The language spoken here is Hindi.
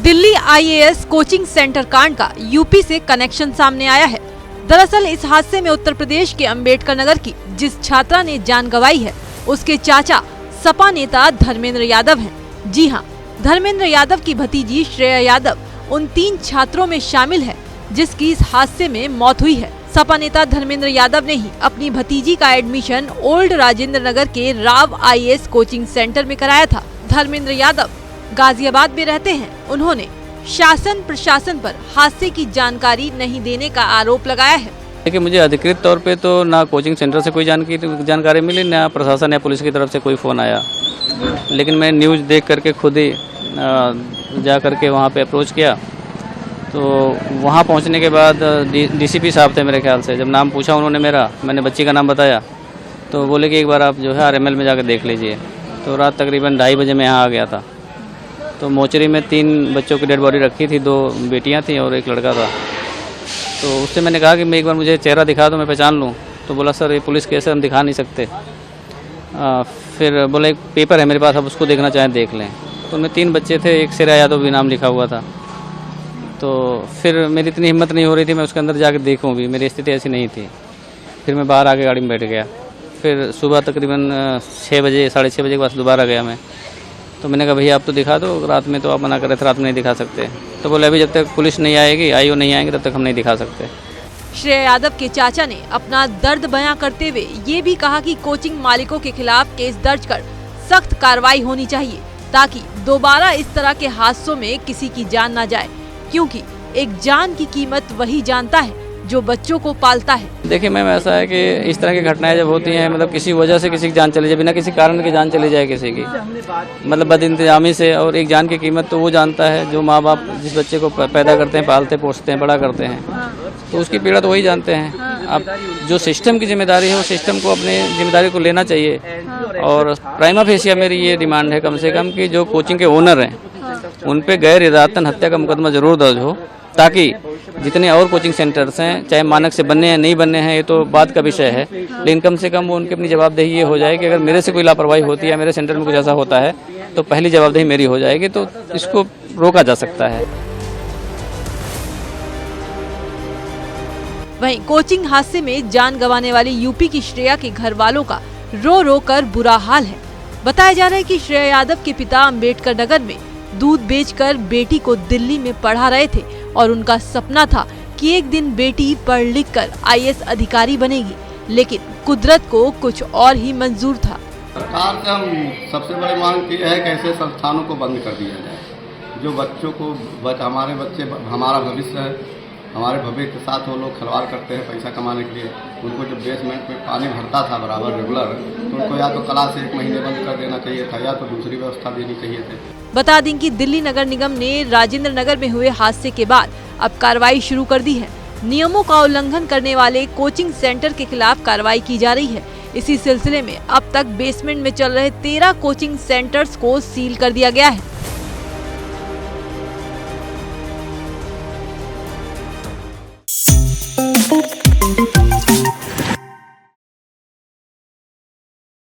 दिल्ली आईएएस कोचिंग सेंटर कांड का यूपी से कनेक्शन सामने आया है। दरअसल इस हादसे में उत्तर प्रदेश के अंबेडकर नगर की जिस छात्रा ने जान गंवाई है, उसके चाचा सपा नेता धर्मेंद्र यादव हैं। जी हां, धर्मेंद्र यादव की भतीजी श्रेया यादव उन 3 छात्रों में शामिल है जिसकी इस हादसे में मौत हुई है। सपा नेता धर्मेंद्र यादव ने ही अपनी भतीजी का एडमिशन ओल्ड राजेंद्र नगर के राव आईएएस कोचिंग सेंटर में कराया था। धर्मेंद्र यादव गाजियाबाद में रहते हैं। उन्होंने शासन प्रशासन पर हादसे की जानकारी नहीं देने का आरोप लगाया है। देखिए, मुझे अधिकृत तौर पे तो ना कोचिंग सेंटर से कोई जानकारी मिली, ना प्रशासन या पुलिस की तरफ से कोई फ़ोन आया। लेकिन मैं न्यूज़ देख करके खुद ही जा करके वहाँ पे अप्रोच किया। तो वहाँ पहुँचने के बाद डीसीपी साहब थे मेरे ख्याल से। जब नाम पूछा उन्होंने मेरा, मैंने बच्ची का नाम बताया, तो बोले कि एक बार आप जो है आरएमएल में जाकर देख लीजिए। तो रात तकरीबन 2:30 बजे मैं यहाँ आ गया था। तो मोचरी में 3 बच्चों की डेड बॉडी रखी थी, 2 बेटियाँ थीं और एक लड़का था। तो उससे मैंने कहा कि मैं एक बार मुझे चेहरा दिखा दो, मैं पहचान लूँ। तो बोला सर ये पुलिस केस है, हम दिखा नहीं सकते। फिर बोला एक पेपर है मेरे पास, आप उसको देखना चाहें देख लें। तो उनमें 3 बच्चे थे, एक श्रेया यादव भी नाम लिखा हुआ था। तो फिर मेरी इतनी हिम्मत नहीं हो रही थी मैं उसके अंदर जाकर देखूँ भी, मेरी स्थिति ऐसी नहीं थी। फिर मैं बाहर आके गाड़ी में बैठ गया। फिर सुबह तकरीबन 6 बजे 6:30 बजे के बाद दोबारा गया मैं। तो मैंने कहा भैया आप तो दिखा दो, रात में तो आप मना कर रहे थे, रात में नहीं दिखा सकते। तो बोले अभी जब तक पुलिस नहीं आएगी, आईओ नहीं आएंगे, तब तक हम नहीं दिखा सकते। श्रेया यादव के चाचा ने अपना दर्द बयां करते हुए ये भी कहा कि कोचिंग मालिकों के खिलाफ केस दर्ज कर सख्त कार्रवाई होनी चाहिए ताकि दोबारा इस तरह के हादसों में किसी की जान न जाए, क्योंकि एक जान की कीमत वही जानता है जो बच्चों को पालता है। देखिए मैम, ऐसा है कि इस तरह की घटनाएं जब होती हैं, मतलब किसी वजह से किसी की जान चली जाए, बिना किसी कारण की जान चली जाए किसी की, मतलब बदइंतजामी से, और एक जान की कीमत तो वो जानता है जो माँ बाप जिस बच्चे को पैदा करते हैं, पालते पोसते हैं, बड़ा करते हैं, तो उसकी पीड़ा तो वही जानते हैं। अब जो सिस्टम की जिम्मेदारी है, वो सिस्टम को अपने जिम्मेदारी को लेना चाहिए। और प्राइमा फेसिया मेरी ये डिमांड है कम से कम कि जो कोचिंग के ओनर हैं उन पे गैर इरादतन हत्या का मुकदमा जरूर दर्ज हो, ताकि जितने और कोचिंग सेंटर्स हैं, चाहे मानक से बनने हैं नहीं बनने हैं, ये तो बात का विषय है, लेकिन कम से कम वो उनकी अपनी जवाबदेही ये हो जाए कि अगर मेरे से कोई लापरवाही होती है, मेरे सेंटर में कुछ ऐसा होता है, तो पहली जवाबदेही मेरी हो जाएगी, तो इसको रोका जा सकता है। वहीं कोचिंग हादसे में जान गंवाने वाली यूपी की श्रेया के घर वालों का रो रो कर बुरा हाल है। बताया जा रहा है कि श्रेया यादव के पिता अंबेडकर नगर में दूध बेचकर बेटी को दिल्ली में पढ़ा रहे थे और उनका सपना था कि एक दिन बेटी पढ़ लिख कर आईएएस अधिकारी बनेगी, लेकिन कुदरत को कुछ और ही मंजूर था। सरकार से हम सबसे बड़ी मांग की है कि ऐसे संस्थानों को बंद कर दिया जाए जो बच्चों को हमारे बच्चे हमारा भविष्य है, हमारे भविष्य के साथ वो लोग खिलवाड़ करते हैं पैसा कमाने के लिए। उनको जब बेसमेंट में पानी भरता था बराबर रेगुलर, तो उनको या तो क्लास 1 महीने बंद कर देना चाहिए था, या तो दूसरी व्यवस्था देनी चाहिए थी। बता दें कि दिल्ली नगर निगम ने राजेंद्र नगर में हुए हादसे के बाद अब कार्रवाई शुरू कर दी है। नियमों का उल्लंघन करने वाले कोचिंग सेंटर के खिलाफ कार्रवाई की जा रही है। इसी सिलसिले में अब तक बेसमेंट में चल रहे 13 कोचिंग सेंटर्स को सील कर दिया गया है।